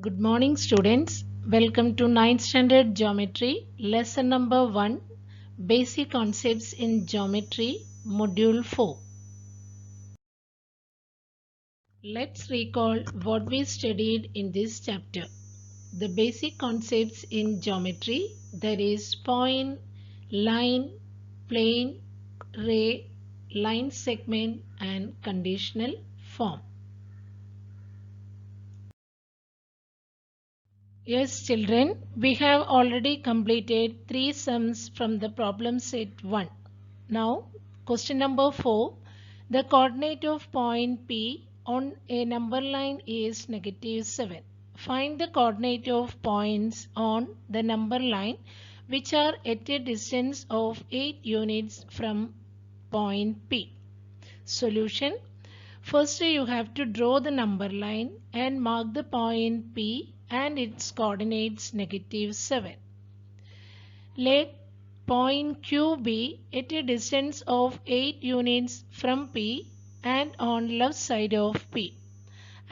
Good morning students. Welcome to 9th standard geometry lesson number 1 basic concepts in geometry module 4. Let's recall what we studied in this chapter. The basic concepts in geometry, that is point, line, plane, ray, line segment and conditional form. Yes, children, we have already completed 3 sums from the problem set 1. Now, question number 4. The coordinate of point P on a number line is -7. Find the coordinate of points on the number line which are at a distance of 8 units from point P. Solution. First you have to draw the number line and mark the point P and its coordinates -7. Let point Q be at a distance of 8 units from P and on left side of P.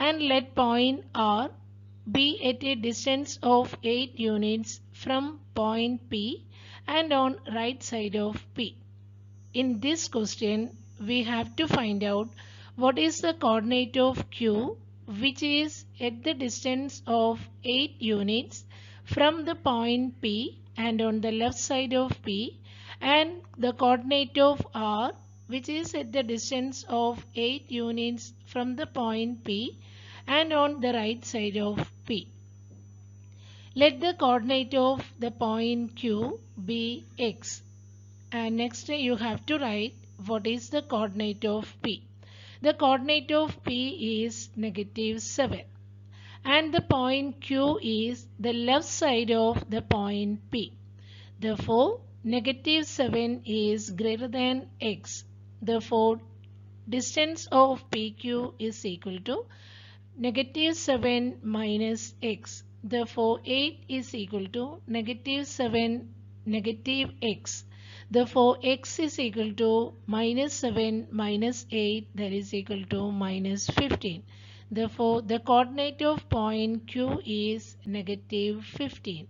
And let point R be at a distance of 8 units from point P and on right side of P. In this question, we have to find out what is the coordinate of Q, which is at the distance of 8 units from the point P and on the left side of P, and the coordinate of R, which is at the distance of 8 units from the point P and on the right side of P. Let the coordinate of the point Q be x. And next you have to write what is the coordinate of P. The coordinate of P is -7 and the point Q is the left side of the point P. Therefore, -7 is greater than x. Therefore, distance of PQ is equal to -7 minus x. Therefore, 8 is equal to -7 -x. Therefore, x is equal to -7 minus 8, that is equal to -15. Therefore, the coordinate of point Q is -15.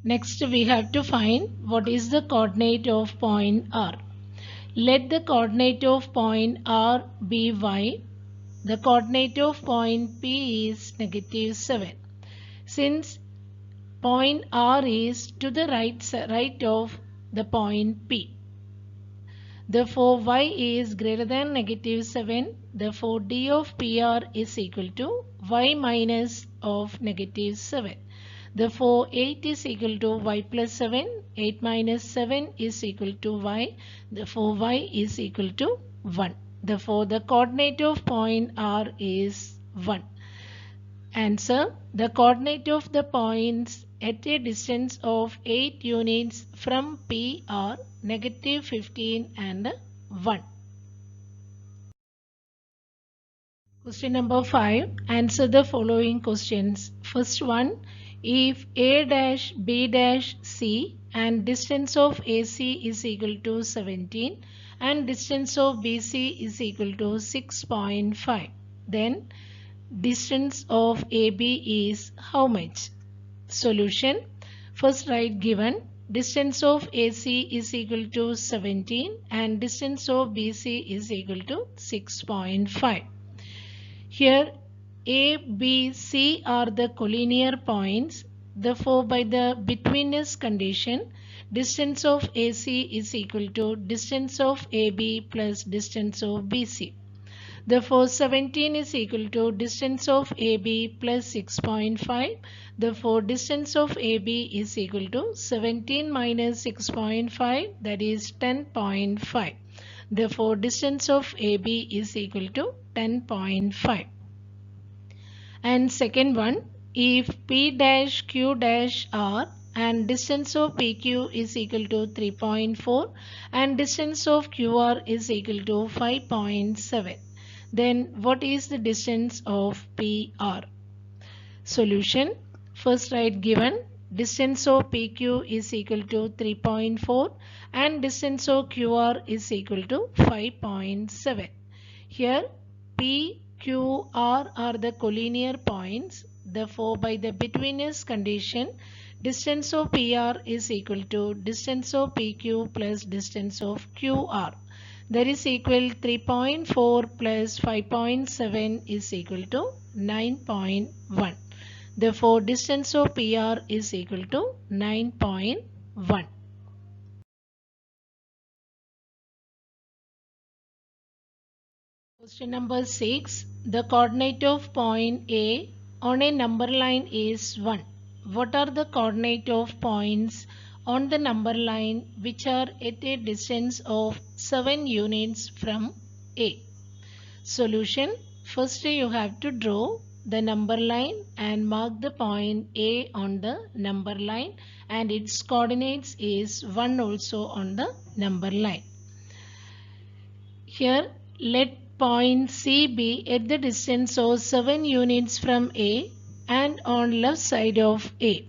Next, we have to find what is the coordinate of point R. Let the coordinate of point R be y. The coordinate of point P is -7. Since point R is to the right of the point P, therefore y is greater than -7. Therefore d of PR is equal to y minus of -7. Therefore 8 is equal to y plus 7. 8 minus 7 is equal to y. Therefore y is equal to 1. Therefore the coordinate of point R is 1. Answer. The coordinate of the points at a distance of 8 units from P are -15 and 1. Question number 5. Answer the following questions. First one. If A dash B dash C and distance of AC is equal to 17 and distance of BC is equal to 6.5, then distance of AB is how much? Solution. First write given. Distance of AC is equal to 17 and distance of BC is equal to 6.5. Here A, B, C are the collinear points. Therefore, by the betweenness condition, distance of AC is equal to distance of AB plus distance of BC. Therefore, 17 is equal to distance of AB plus 6.5. Therefore, distance of AB is equal to 17 minus 6.5, that is 10.5. Therefore, distance of AB is equal to 10.5. And second one, if P dash Q dash R and distance of PQ is equal to 3.4 and distance of QR is equal to 5.7, then what is the distance of PR? Solution. First write given. Distance of PQ is equal to 3.4 and distance of QR is equal to 5.7. Here P, Q, R are the collinear points. Therefore, by the betweenness condition, distance of PR is equal to distance of PQ plus distance of QR. That is equal 3.4 plus 5.7 is equal to 9.1. Therefore, distance of PR is equal to 9.1. Question number 6. The coordinate of point A on a number line is 1. What are the coordinate of points on the number line which are at a distance of 7 units from A? Solution. First you have to draw the number line and mark the point A on the number line, and its coordinates is 1 also on the number line. Here let point C be at the distance of 7 units from A and on left side of A,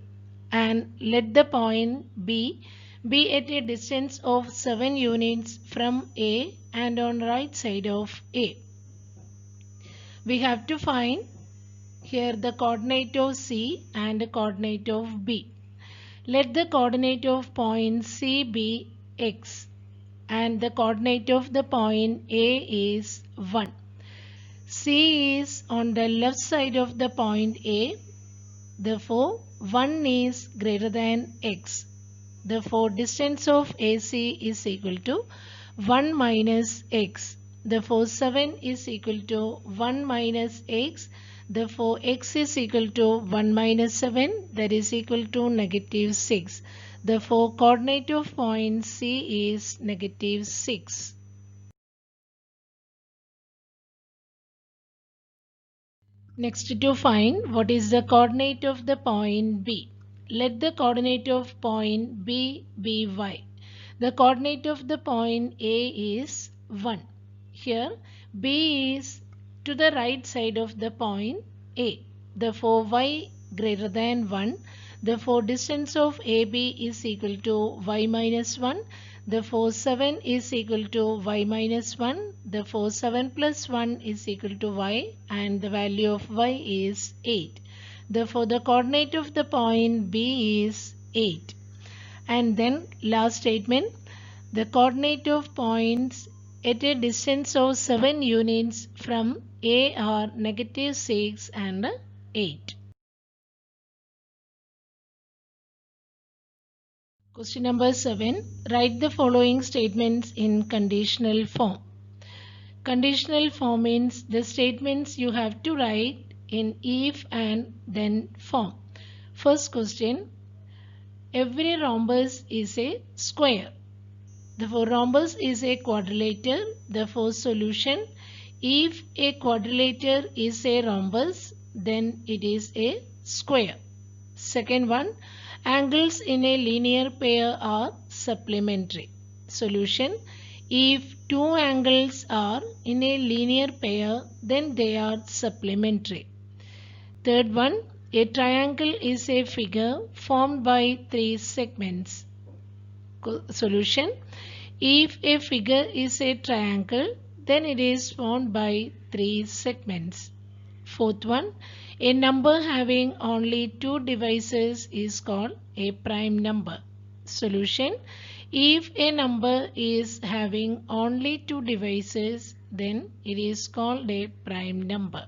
and let the point B be at a distance of 7 units from A and on right side of A. We have to find here the coordinate of C and the coordinate of B. Let the coordinate of point C be x and the coordinate of the point A is 1. C is on the left side of the point A. Therefore, 1 is greater than x. Therefore, distance of AC is equal to 1 minus x. Therefore, 7 is equal to 1 minus x. Therefore, x is equal to 1 minus 7, that is equal to negative 6. Therefore, coordinate of point C is negative 6. Next, to find what is the coordinate of the point B. Let the coordinate of point B be y. The coordinate of the point A is 1. Here B is to the right side of the point A. Therefore, y greater than 1. Therefore, distance of AB is equal to y minus 1. Therefore, 7 is equal to y minus 1. Therefore, 7 plus 1 is equal to y, and the value of y is 8. Therefore, the coordinate of the point B is 8. And then last statement, the coordinate of points at a distance of 7 units from A are negative 6 and 8. Question number 7. Write the following statements in conditional form. Conditional form means the statements you have to write in if and then form. First question. Every rhombus is a square. Therefore, rhombus is a quadrilateral. Therefore, solution. If a quadrilateral is a rhombus, then it is a square. Second one. Angles in a linear pair are supplementary. Solution. If two angles are in a linear pair, then they are supplementary. Third one. A triangle is a figure formed by 3 segments. Solution. If a figure is a triangle, then it is formed by 3 segments. Fourth one. A number having only 2 divisors is called a prime number. Solution. If a number is having only 2 divisors, then it is called a prime number.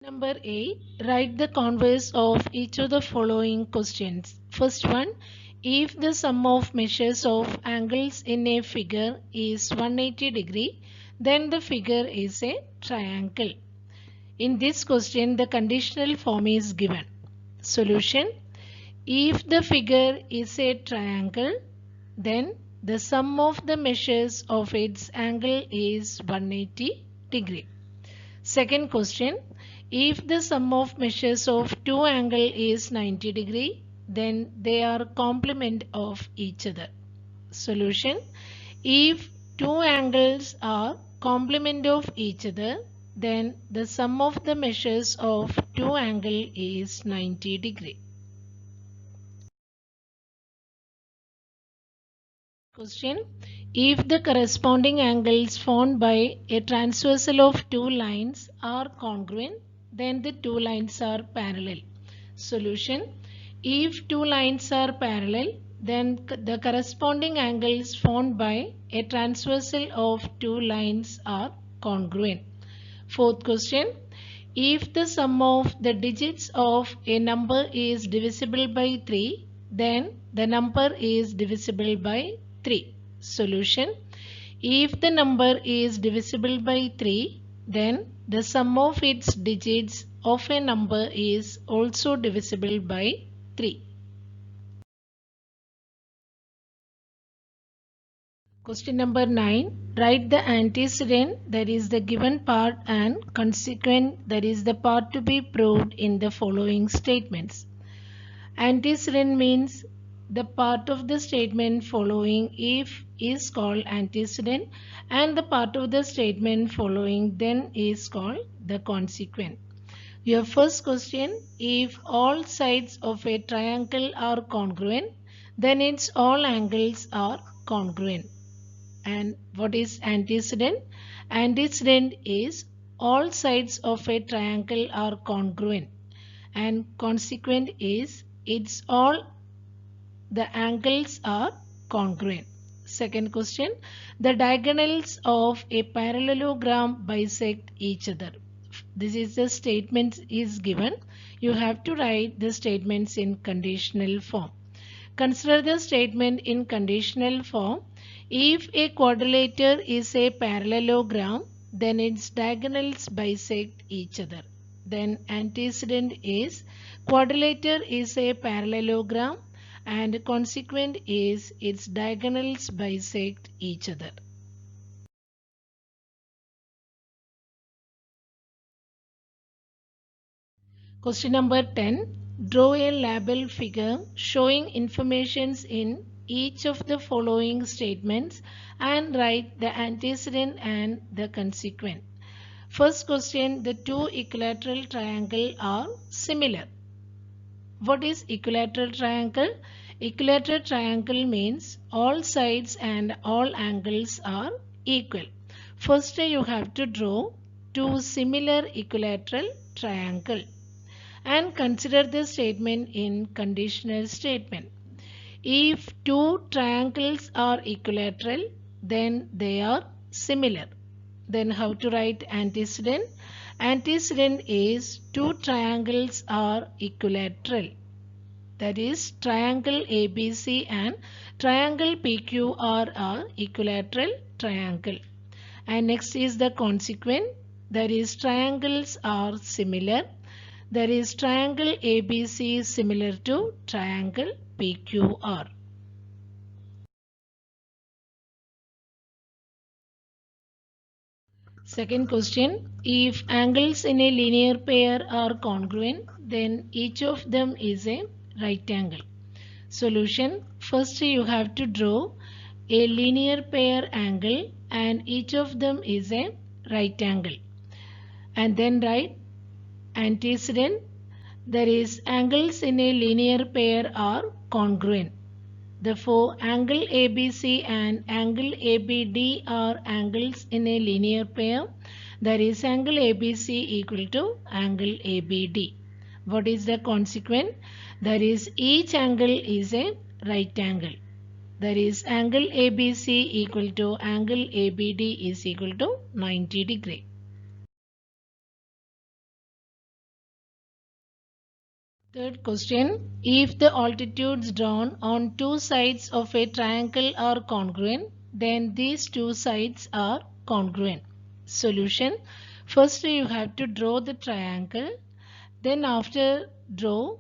Number 8. Write the converse of each of the following questions. First one. If the sum of measures of angles in a figure is 180 degree, then the figure is a triangle. In this question, the conditional form is given. Solution. If the figure is a triangle, then the sum of the measures of its angle is 180 degree. Second question. If the sum of measures of two angle is 90 degree, then they are complement of each other. Solution. If two angles are complement of each other, then the sum of the measures of two angle is 90 degree. Question. If the corresponding angles formed by a transversal of two lines are congruent, then the two lines are parallel. Solution. If two lines are parallel, then the corresponding angles formed by a transversal of two lines are congruent. Fourth question. If the sum of the digits of a number is divisible by 3, then the number is divisible by 3. Solution. If the number is divisible by 3, then the sum of its digits of a number is also divisible by 3. Question number 9. Write the antecedent, that is the given part, and consequent, that is the part to be proved in the following statements. Antecedent means the part of the statement following if is called antecedent, and the part of the statement following then is called the consequent. Your first question, if all sides of a triangle are congruent, then its all angles are congruent. And what is antecedent? Antecedent is all sides of a triangle are congruent, and consequent is it's all the angles are congruent. Second question, the diagonals of a parallelogram bisect each other. This is the statement is given. You have to write the statements in conditional form. Consider the statement in conditional form. If a quadrilateral is a parallelogram, then its diagonals bisect each other. Then antecedent is quadrilateral is a parallelogram, and consequent is its diagonals bisect each other. Question number 10. Draw a label figure showing informations in each of the following statements and write the antecedent and the consequent. First question, the two equilateral triangles are similar. What is equilateral triangle? Equilateral triangle means all sides and all angles are equal. First you have to draw two similar equilateral triangles and consider the statement in conditional statement. If two triangles are equilateral, then they are similar. Then how to write antecedent? Antecedent is two triangles are equilateral. That is triangle ABC and triangle PQR are equilateral triangle. And next is the consequent. That is triangles are similar. There is triangle ABC similar to triangle PQR. Second question, if angles in a linear pair are congruent, then each of them is a right angle. Solution, first you have to draw a linear pair angle and each of them is a right angle. And then write antecedent, that is angles in a linear pair are congruent. Therefore, angle ABC and angle ABD are angles in a linear pair. That is angle ABC equal to angle ABD. What is the consequent? That is each angle is a right angle. That is angle ABC equal to angle ABD is equal to 90 degree. Third question, if the altitudes drawn on two sides of a triangle are congruent, then these two sides are congruent. Solution, first you have to draw the triangle, then after draw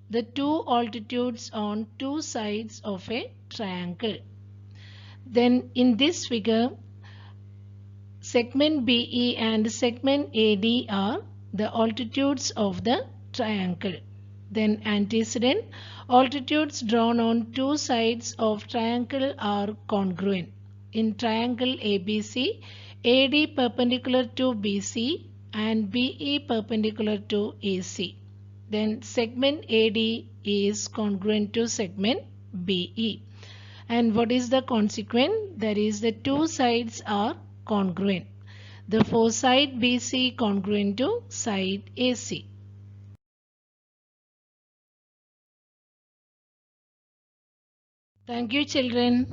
the two altitudes on two sides of a triangle. Then in this figure, segment BE and segment AD are the altitudes of the triangle. Then antecedent, altitudes drawn on two sides of triangle are congruent. In triangle ABC, AD perpendicular to BC and BE perpendicular to AC. Then segment AD is congruent to segment BE. And what is the consequent? That is, the two sides are congruent. Therefore, side BC congruent to side AC. Thank you, children.